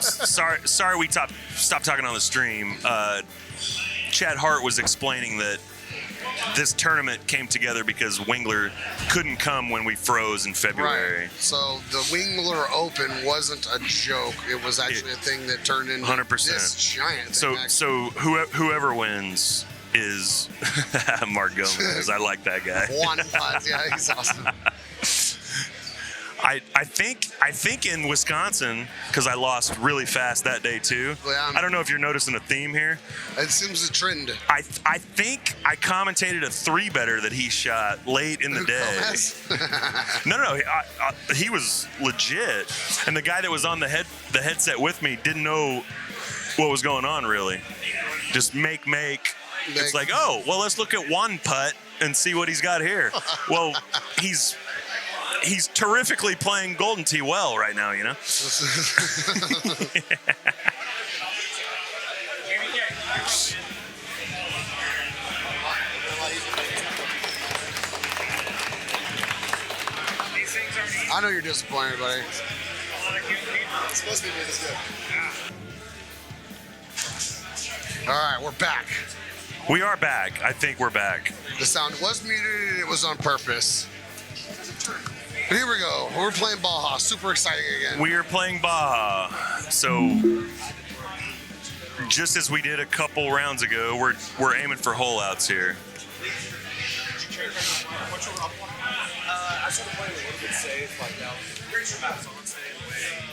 sorry we stopped talking on the stream. Chad Hart was explaining that this tournament came together because Wengler couldn't come when we froze in February. Right. So the Wengler Open wasn't a joke. It was actually a thing that turned into 100%. this giant thing. So whoever wins is Mark Gomez. I like that guy. One putt. Yeah, he's awesome. I think in Wisconsin, because I lost really fast that day too. Yeah. I don't know if you're noticing a theme here. It seems a trend. I think I commentated a 3-better that he shot late in the day. No, he was legit, and the guy that was on the headset with me didn't know what was going on really. Just make. It's like, oh, well, let's look at one putt and see what he's got here. Well, he's terrifically playing Golden Tee well right now, you know? I know you're disappointed, buddy. It's supposed to be this good. All right, we're back. We are back. I think we're back. The sound was muted and it was on purpose. But here we go. We're playing Baja. Super exciting again. We are playing Baja. So, just as we did a couple rounds ago, we're aiming for hole outs here. I started playing a little bit safe, like now. Pretty sure Matt's on today anyway.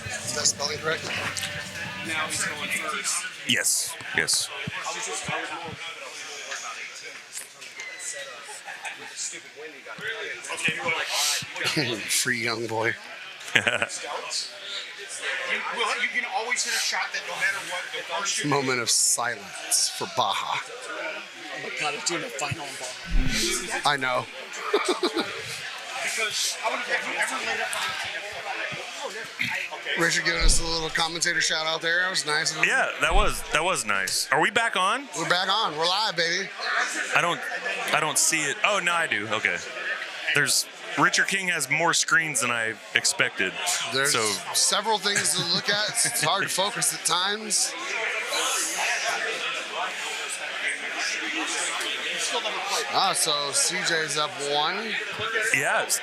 Is that spelling correct? Now he's going first. Yes. I was more worried about 18. Sometimes you get that setup with the stupid wind you got. Okay, you were like, all right, you got Free young boy. scouts. You can always hit a shot that no matter what, the first Moment of silence for Baja. God, it's doing a final in Baja. I know. Because I would have ever laid up on Richard giving us a little commentator shout out there. That was nice of him. Yeah, that was nice. Are we back on? We're back on. We're live, baby. I don't see it. Oh, no, I do. Okay. Richard King has more screens than I expected. There's several things to look at. It's hard to focus at times. So CJ's up 1. Yes,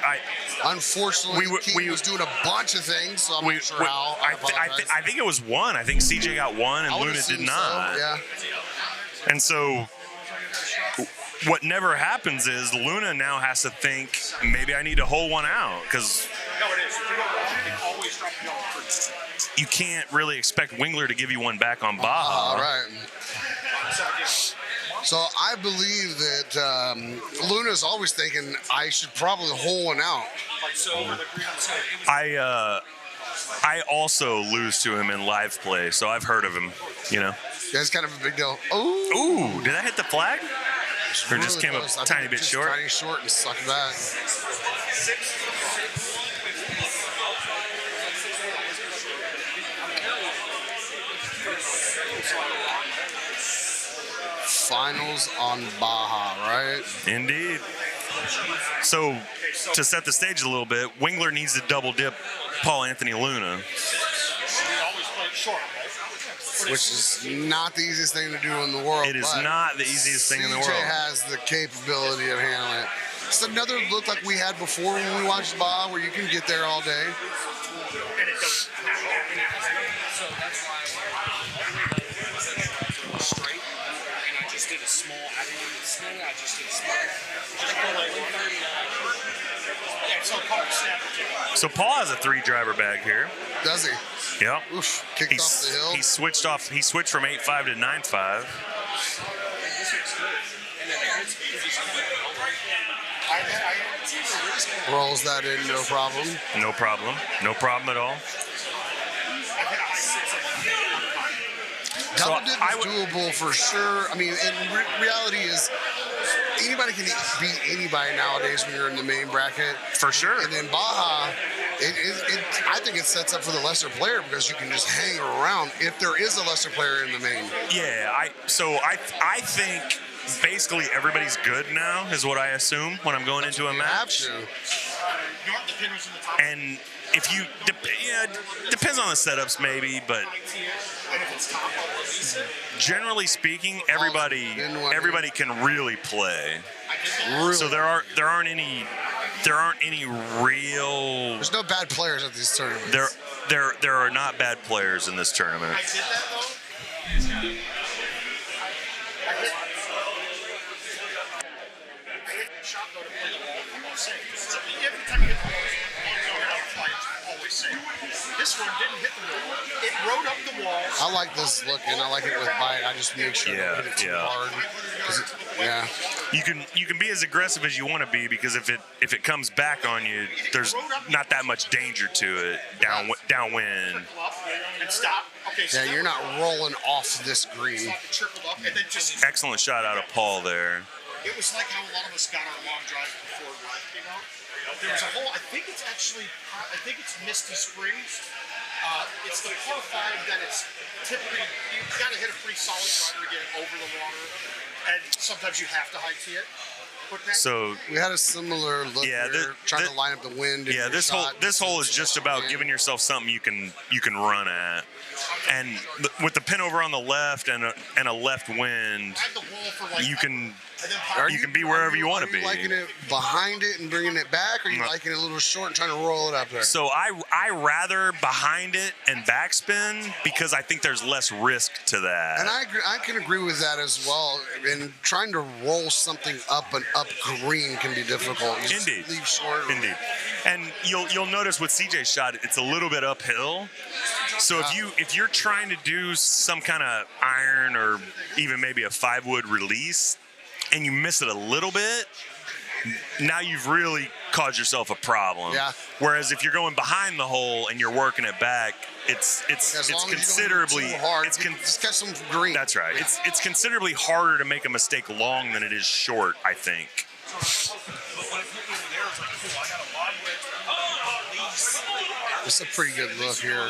Unfortunately, King was doing a bunch of things, so I'm not sure how. I think it was 1. I think CJ got 1 and Luna did not. So, yeah. And so what never happens is Luna now has to think, maybe I need to hole one out, because you can't really expect Wengler to give you one back on Baja. Right. So I believe that Luna's always thinking I should probably hole one out. I also lose to him in live play, so I've heard of him, you know. Yeah, it's kind of a big deal. Ooh, did that hit the flag? Or Really just came close. a tiny bit short? Tiny short and suck it back. Finals on Baja, right? Indeed. So, to set the stage a little bit, Wengler needs to double dip Paul Anthony Luna. Which is not the easiest thing to do in the world. It is not the easiest thing in the world. CJ has the capability of handling it. It's another look like we had before when we watched Baja, where you can get there all day. So that's why I straight, and I just did a small. I didn't even spin it. I just did a small. So Paul has a 3-driver bag here. Does he? Yep. Oof, kicked off the hill. He switched from 8.5 to 9.5. Rolls that in, no problem. No problem. No problem at all. Double dip is doable for sure. I mean, and reality is anybody can beat anybody nowadays when you're in the main bracket. For sure. And then Baja, I think it sets up for the lesser player because you can just hang around if there is a lesser player in the main. Yeah, I think basically everybody's good now, is what I assume when I'm going into a You have match. to. And if you, depends on the setups maybe, but generally speaking, everybody can really play. Really. So there aren't any real. There's no bad players at these tournaments. There are not bad players in this tournament. I did that though. I hit shot though to play the wall. I'm not saying. Every time you hit the wall, it's always safe. This one didn't hit the wall. It rode up the wall. I like this looking. I like it with bite. I just make sure I don't hit it too hard. Yeah. You can be as aggressive as you want to be, because if it comes back on you, there's not that much danger to it downwind. And stop. Okay, so Yeah, you're not rolling off this green. tripled up and then just. Excellent shot out of Paul there. It was like how a lot of us got our long drives before life, you know? There was a hole, I think it's Misty Springs. It's the par 5 that it's typically, you've got to hit a pretty solid driver to get it over the water. And sometimes you have to high tee it. So we had a similar look here, trying to line up the wind. Yeah, this hole is just about giving yourself something you can run at, and with the pin over on the left and a left wind, you can be wherever you want to be. Are you liking it behind it and bringing it back, or are you liking it a little short and trying to roll it up there? So I rather behind it and backspin, because I think there's less risk to that. And I can agree with that as well. And trying to roll something up and up green can be difficult. You just Indeed. leave short. Indeed. And you'll notice with CJ's shot, it's a little bit uphill. So if you're trying to do some kind of iron or even maybe a 5-wood release, and you miss it a little bit, now you've really caused yourself a problem. Yeah. Whereas if you're going behind the hole and you're working it back, it's considerably hard. Just catch some green. That's right. It's considerably harder to make a mistake long than it is short, I think. It's a pretty good look here.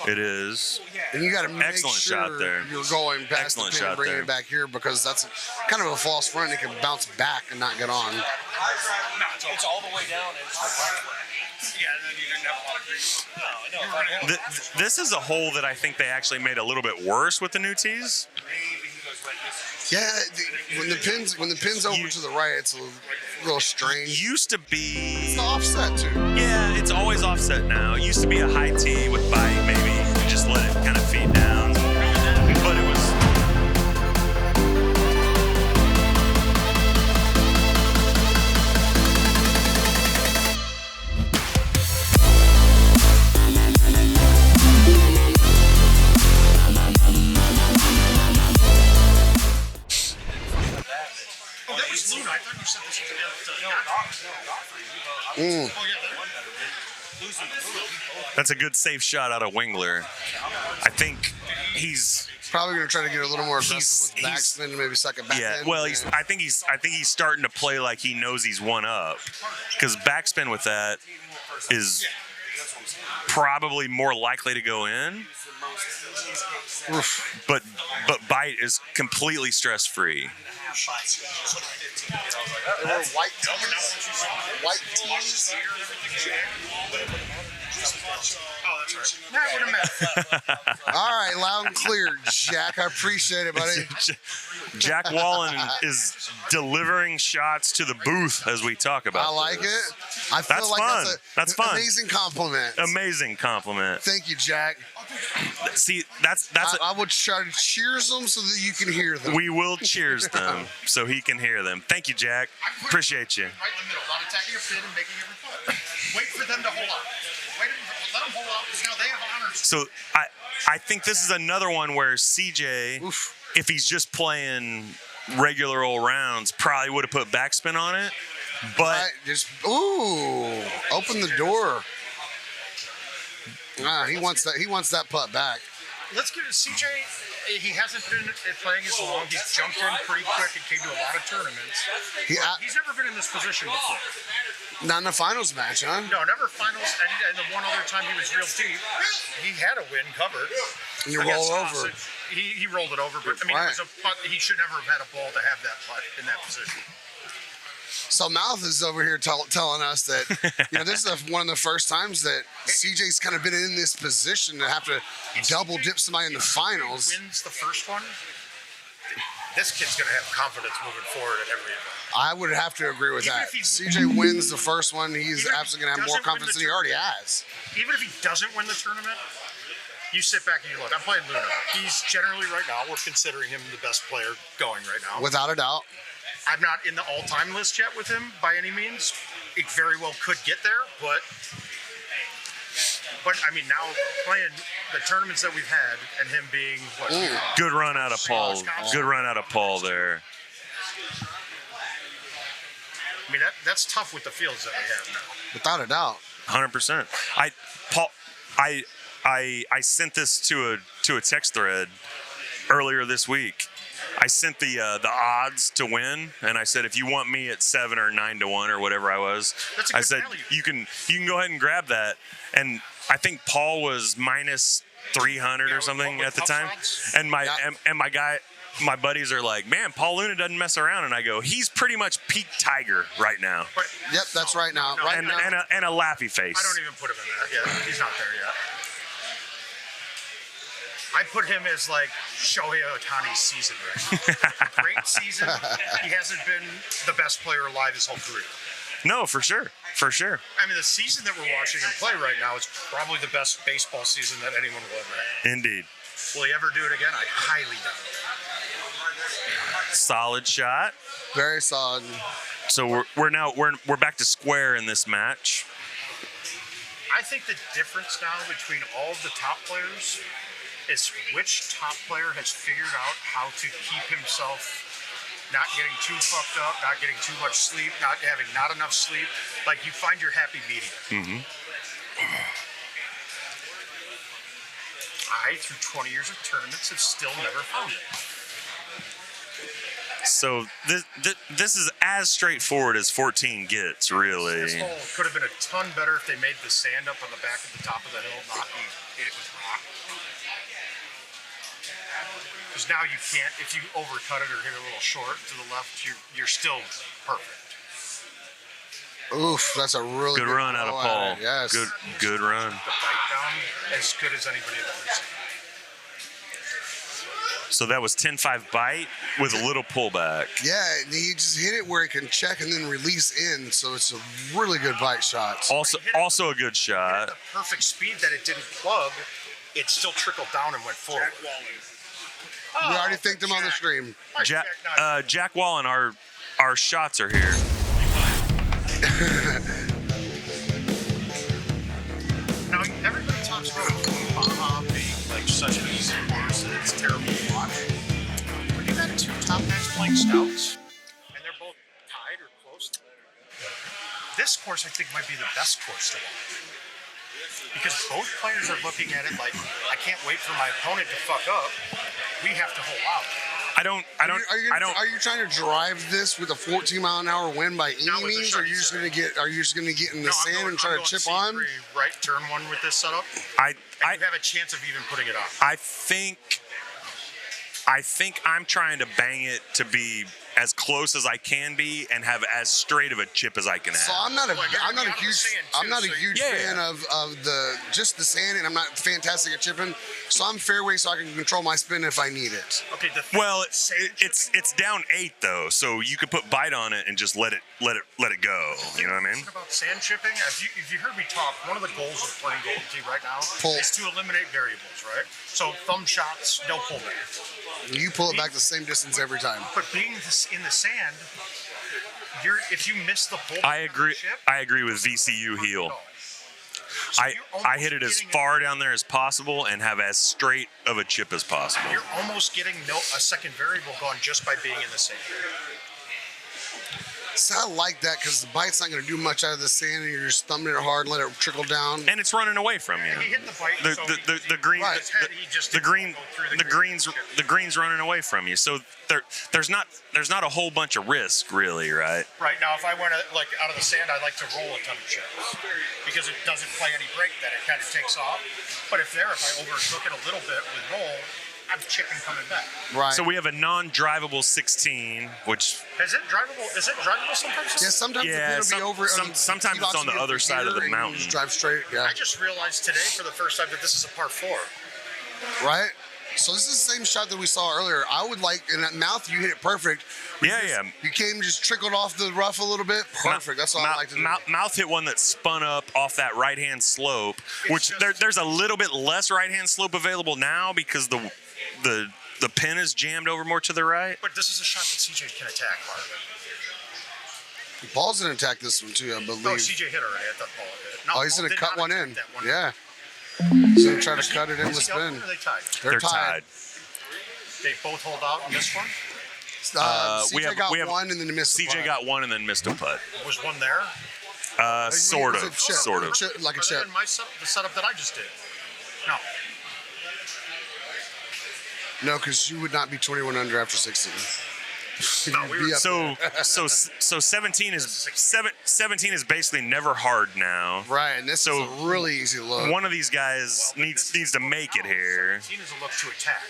It is. And you got to make Excellent sure shot there. you're going past Excellent the pin shot and bringing there. it back here, because that's kind of a false front. It can bounce back and not get on. No, it's all the way down. Yeah, and then you didn't have a lot of green. No. This is a hole that I think they actually made a little bit worse with the new tees. Yeah, when the pin's over to the right, it's a little strange. Used to be. It's the offset too. Yeah, it's always offset now. It used to be a high tee with bite, maybe you just let it kind of feed down. But it was. Oh, that was Luna. I thought you said this was against That's a good safe shot out of Wengler. I think he's probably going to try to get a little more aggressive with backspin and maybe suck it back in. Well, I think he's starting to play like he knows he's one up, because backspin with that is probably more likely to go in. Oof. But bite is completely stress free. They were white tees. White tees. Oh, that's right. That would have met. All right, loud and clear, Jack. I appreciate it, buddy. Jack Wallen is delivering shots to the booth as we talk about. I like this. it. I feel That's like fun. that's Fun. amazing compliment. Amazing compliment. Thank you, Jack. See, that's I would try to cheers them so that you can hear them. we will cheers them so he can hear them. Thank you, Jack. Appreciate you. Right in the middle, not attacking your pin and making every putt. Wait for them to hold out. Let them hold out, because now they have honors. So I think this is another one where CJ, if he's just playing regular old rounds, probably would have put backspin on it. But just open the door. He wants that putt back. Let's give it to CJ. He hasn't been playing as long. He's jumped in pretty quick and came to a lot of tournaments. He's never been in this position before. Not in the finals match, huh? No, never finals. And the one other time he was real deep, he had a win covered. And you roll over. Sausage. he rolled it over, but I mean, it was a putt. He should never have had a ball to have that putt in that position. So Mouth is over here telling us that this is one of the first times that CJ's kind of been in this position to have to double dip somebody in the finals. If he wins the first one, this kid's going to have confidence moving forward at every event. I would have to agree with that. CJ wins the first one, he's absolutely going to have more confidence than he already has. Even if he doesn't win the tournament, you sit back and you look. I'm playing Luna. He's generally right now, we're considering him the best player going right now. Without a doubt. I'm not in the all-time list yet with him by any means. It very well could get there, but I mean, now playing the tournaments that we've had and him being what? Good run out of Paul. Good run out of Paul there. I mean, that's tough with the fields that we have now. Without a doubt. 100%. I sent this to a text thread earlier this week. I sent the odds to win, and I said, if you want me at 7 or 9 to 1 or whatever I was, I said value. you can go ahead and grab that. And I think Paul was minus 300 or something at the time. And my buddies are like, man, Paul Luna doesn't mess around, and I go, he's pretty much peak Tiger right now. Yep, that's right now. And a laughy face. I don't even put him in that yet. He's not there yet. I put him as like Shohei Ohtani's season right now. Great season. He hasn't been the best player alive his whole career. No, for sure. For sure. I mean, the season that we're watching him play right now is probably the best baseball season that anyone will ever have. Indeed. Will he ever do it again? I highly doubt it. Solid shot. Very solid. So we're back to square in this match. I think the difference now between all of the top players is which top player has figured out how to keep himself not getting too fucked up, not getting too much sleep, not having not enough sleep. Like, you find your happy medium. I, through 20 years of tournaments, have still never found it. So this is as straightforward as 14 gets, really. This hole could have been a ton better if they made the sand up on the back of the top of the hill not be hit with rock. Because now you can't, if you overcut it or hit it a little short to the left, you're still perfect. Oof, that's a really good run out of Paul. Yes. Good run. The bite down as good as anybody I've ever seen. So that was 10-5 bite with a little pullback. Yeah, he just hit it where it can check and then release in, so it's a really good bite shot. Also a good shot. At the perfect speed that it didn't plug, it still trickled down and went forward. We already thanked him on the stream. Jack Wallen, our shots are here. Now, everybody talks about Baja being like such an easy course that it's terrible to watch. When you got two top guys playing stouts, and they're both tied or close, this course I think might be the best course to watch. Because both players are looking at it like, I can't wait for my opponent to fuck up. We have to hold out. Are you trying to drive this with a 14-mile-an-hour wind by any means, or are you just gonna get in the sand and try to chip on? Right, turn one with this setup. I have a chance of even putting it on. I think I'm trying to bang it to be as close as I can be and have as straight of a chip as I can have. So I'm not a huge fan of the sand, and I'm not fantastic at chipping. So I'm fairway, so I can control my spin if I need it. Okay. It's down 8 though, so you could put bite on it and just let it go. You know what I mean? About sand chipping, if you heard me talk, one of the goals of playing Golden Tee right now is to eliminate variables, right? So thumb shots, no pullback. You pull it back the same distance every time. But being in the sand, if you miss the pullback, I agree with VCU heel. So I hit it as far down there as possible and have as straight of a chip as possible. You're almost getting a second variable going just by being in the sand. So I like that because the bite's not going to do much out of the sand, and you're just thumbing it hard and let it trickle down. And it's running away from you. He hit the bite. The green's running away from you. So there's not a whole bunch of risk really, right? Right now, if I went out of the sand, I like to roll a ton of chips because it doesn't play any break. Then it kind of takes off. But if I overcook it a little bit with roll, I'm chicken coming back. Right. So we have a non-drivable 16, which Is it drivable? Is it drivable sometimes? Yeah, sometimes Yeah, it's going to be over. sometimes it's on the other side of the mountain. Just drive straight. Yeah. I just realized today for the first time that this is a par 4. Right. So this is the same shot that we saw earlier. I would like in that mouth. You hit it perfect. Yeah. You came just trickled off the rough a little bit. Perfect. That's all I like to do. Mouth hit one that spun up off that right-hand slope, which just- there's a little bit less right-hand slope available now because the pin is jammed over more to the right. But this is a shot that CJ can attack, Mark. Paul's gonna attack this one too, I believe. No, CJ hit already. I thought Paul hit it. No, Oh, he's Paul gonna did cut not one attack in. that one. Yeah. He's gonna try to cut it in with Is he up spin. or are they tied? They're tied. They both hold out in this one. CJ got one and then missed the CJ putt. got one and then missed a putt. Was one there? Sort It was a of, chip. sort of. Like a Other chip. than the setup that I just did. No. No, because you would not be 21 under after 16. No, we were- Be up So 17 is basically never hard now. Right, and this So is a really easy look. One of these guys needs to make it here. 17 is a look to attack.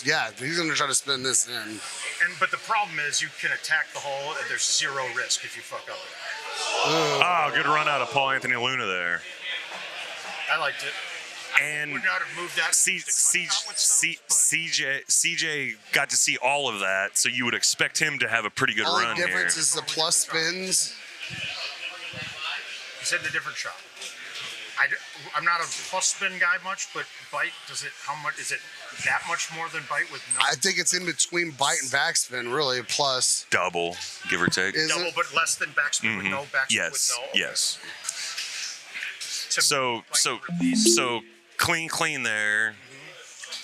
Yeah, he's gonna try to spin this in. But the problem is you can attack the hole and there's zero risk if you fuck up. Oh, good run out of Paul Anthony Luna there. I liked it. And Would not have moved that. CJ got to see all of that, so you would expect him to have a pretty good Only run here. difference is the plus spins. He's hitting a different shot. I'm not a plus spin guy much, but bite, how much, is it that much more than bite with no? I think it's in between bite and backspin, really, a plus. Double, give or take. Is Double, it? but less than backspin with no, backspin with Yes, no. Okay. yes. To So bite and release. clean there.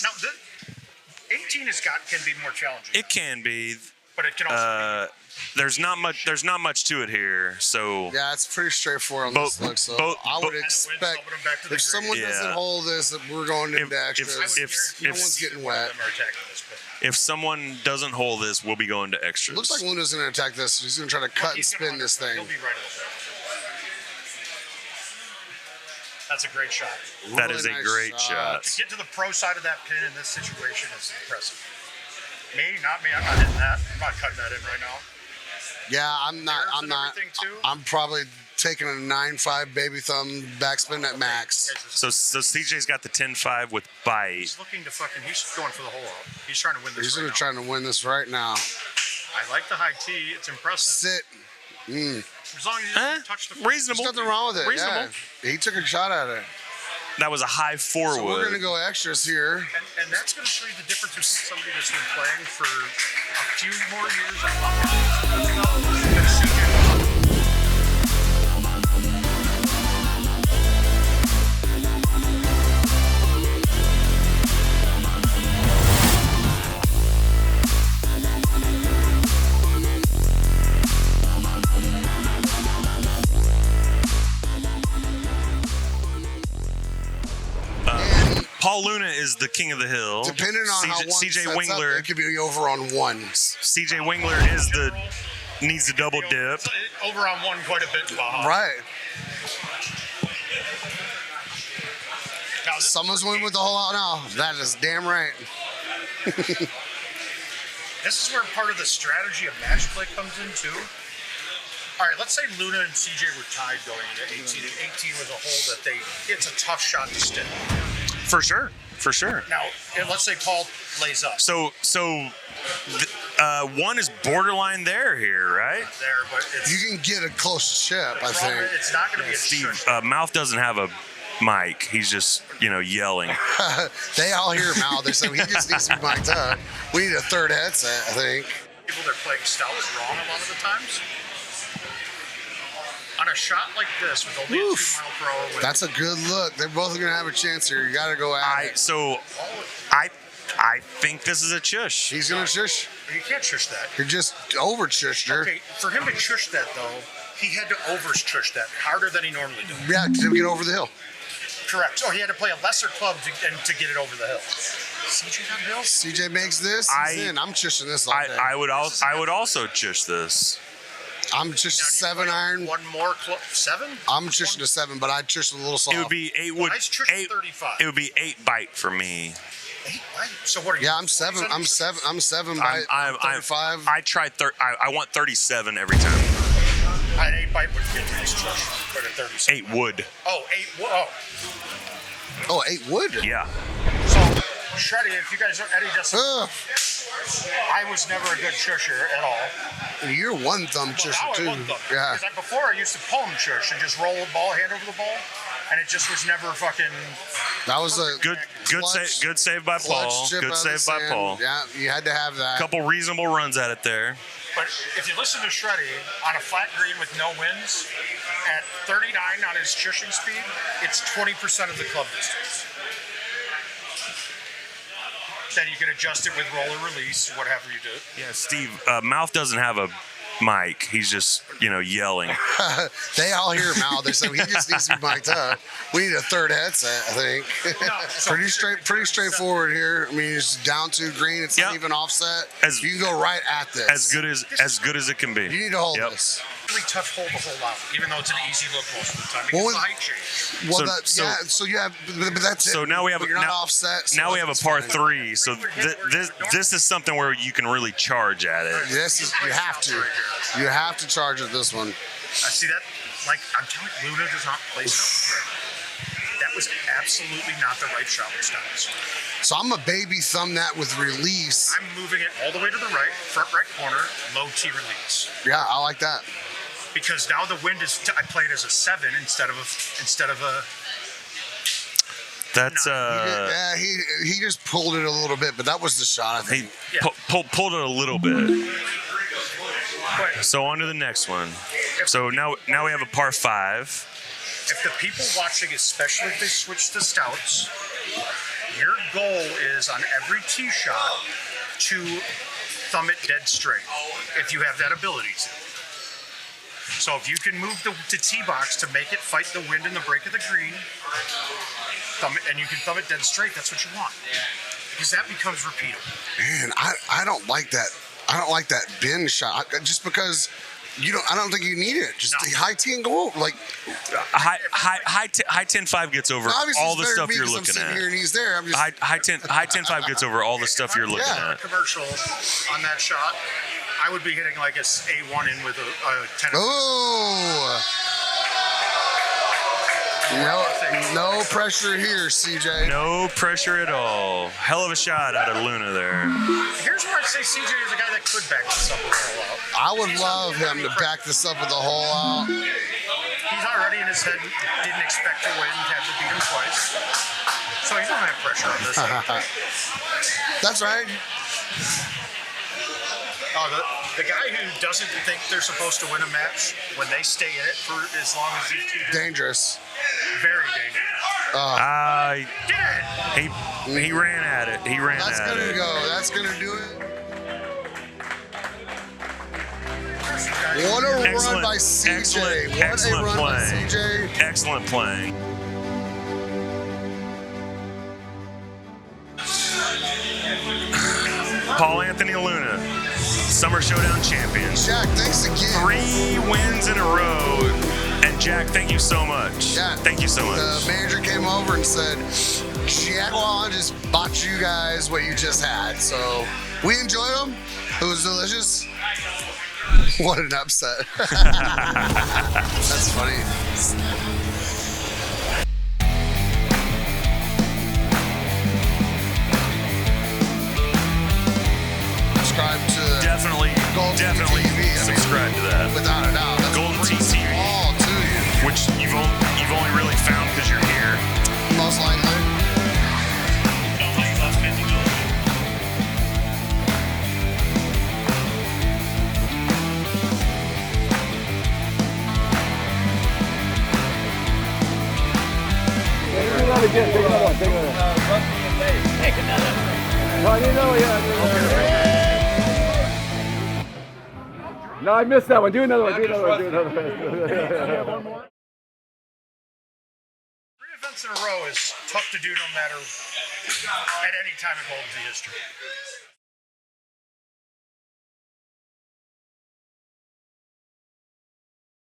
Now, 18 can be more challenging. It can be. But it can also There's not much to it here. So Yeah, it's pretty straightforward on Both- this look. So both- I would both- expect Helping them back to the if someone green. doesn't Yeah. hold this, that we're going into If- extras. if- no one's getting wet. Them are attacking this pin. if someone doesn't hold this, we'll be going to extras. Looks like Luna's going to attack this. He's going to try to cut and He's gonna spin this undercut. thing. He'll be right at the pin. That's a great shot. That is a Really nice great shot. shot. To get to the pro side of that pin in this situation is impressive. Not me. I'm not hitting that. I'm not cutting that in right now. Yeah, I'm not. Nerves I'm and not. everything, too? I'm probably taking a 9.5 baby thumb backspin at max. So CJ's got the 10-5 with bite. He's looking to he's going for the hole out. He's trying to win this He's right going now. to try to win this right now. I like the high tee. It's impressive. Sit. As long as he doesn't touch the Reasonable. There's nothing wrong with it. Reasonable. Yeah. He took a shot at it. That was a high So we're forward. going to go extras here. And that's going to show you the difference between somebody that's been playing for a few more years or longer than CJ. Paul Luna is the king of the hill. Depending on how one CJ sets Wengler. up, it could be over on one. CJ Wengler is needs to double dip. Over on one quite a bit in Baja. Right. Now, this, Someone's winning with the whole out now. That is damn right. this is where part of the strategy of match play comes in too. All right, let's say Luna and CJ were tied going into 18, and 18 was a hole that it's a tough shot to stick. For sure. For sure. Now, let's say Paul lays up One is borderline here, right? there, but it's, You can get a close chip, I think. it's not going to be a Steve, shush. Mouth doesn't have a mic. He's just, yelling. They all hear him out there, so he just needs to be mic'd up. We need a third headset, I think. People that are playing style is wrong a lot of the times. On a shot like this with only a 2 mile per hour wind, That's a good look. They're both going to have a chance here. You got to go at it. I think this is a chush. He's going to shush. you can't shush that. He just over shushed her. Okay, for him to shush that though, he had to over shush that harder than he normally does. Yeah, to get over the hill. Correct. So he had to play a lesser club to get it over the hill. CJ on hill? CJ makes this. He's in. I'm shushing this all day. I would also chush this. I'm just a 7-iron. One more club. 7? I'm shushing a 7, but I chush a little soft. It would be 8 Nice trick 35. It would be 8 bite for me. 8, 9. So what are you? Yeah, I'm 7. I'm 7. I'm 7 by 35. I tried. I want 37 every time. An 8 bite would get this chush, but a 37. 8 wood. Oh, 8 wood. Oh. Oh, 8 wood? Yeah. So, Shreddy, if you guys are Eddie doesn't, I was never a good shusher at all. You're one thumb chusher Now I too. one thumb. Yeah. Because before I used to palm chush and just roll the ball, hand over the ball, and it just was never fucking. That was a Good save by Paul. chip Good out of the save by sand. Paul. Yeah, you had to have that. Couple reasonable runs at it there. But if you listen to Shreddy on a flat green with no winds, at 39 on his chushing speed, it's 20% of the club distance. Then you can adjust it with roller release, whatever you do. Yeah, Steve. Mouth doesn't have a mic. He's just yelling. They all hear him out there, so he just needs to be mic'd up. We need a third headset, I think. No, so pretty straightforward here. I mean, it's down to green. It's not even offset. You can go right at this. As good as it can be. You need to hold this. Really tough hole to hold out, even though it's an easy look most of the time. Because the height change. Well, So you have, but that's it. So now we have You're not offset. So now we have a par 3. So this is something where you can really charge at it. This is you have to. You have to charge at this one. I see that. Like I'm telling you, Luna does not play stuff. That was absolutely not the right shot with stops. So I'm a baby thumb that with release. I'm moving it all the way to the right, front right corner, low T release. Yeah, I like that. Because now the wind is. I play it as a 7 instead of a. That's Yeah, he just pulled it a little bit, but that was the shot. I think. He pulled it a little bit. So on to the next one. So now we have a par 5. If the people watching, especially if they switch to stouts, your goal is on every tee shot to thumb it dead straight, if you have that ability to. So if you can move the tee box to make it fight the wind and the break of the green, thumb it, and you can thumb it dead straight, that's what you want. Because that becomes repeatable. Man, I don't like that. I don't like that bend shot just because I don't think you need it. Just the high tee and go over. Like high 10-5 gets over all the stuff you're looking at. Here and he's there. I'm just high 10-5 gets over all the stuff you're looking at. Commercial on that shot, I would be hitting like a A1 in with a 10. Oh. No pressure here, CJ. No pressure at all. Hell of a shot out of Luna there. Here's where I say CJ is a guy that could back this up with a hole out. I would love him to back this up with a hole out. He's already in his head, didn't expect to win, had to beat him twice. So he's don't have pressure on this. That's right. The guy who doesn't think they're supposed to win a match, when they stay in it for as long as these two do, dangerous. Very dangerous. He ran at it. That's gonna go. That's gonna do it. What a run by CJ. What a run by CJ. Excellent playing. Paul Anthony Luna, Summer Showdown champion. Jack, thanks again. 3 wins in a row. And Jack, thank you so much. Yeah. Thank you so much. The manager came over and said, Jack Wallen just bought you guys what you just had. So we enjoyed them. It was delicious. What an upset. That's funny. Subscribe to definitely TV. subscribe to that. Without a doubt. That's Golden TCV. All to you. Which you've only really found because you're here. Most likely. Take another one. Take another one. No, I didn't know. No, I missed that one. Do another one. 3 events in a row is tough to do no matter at any time in Golden Tee history.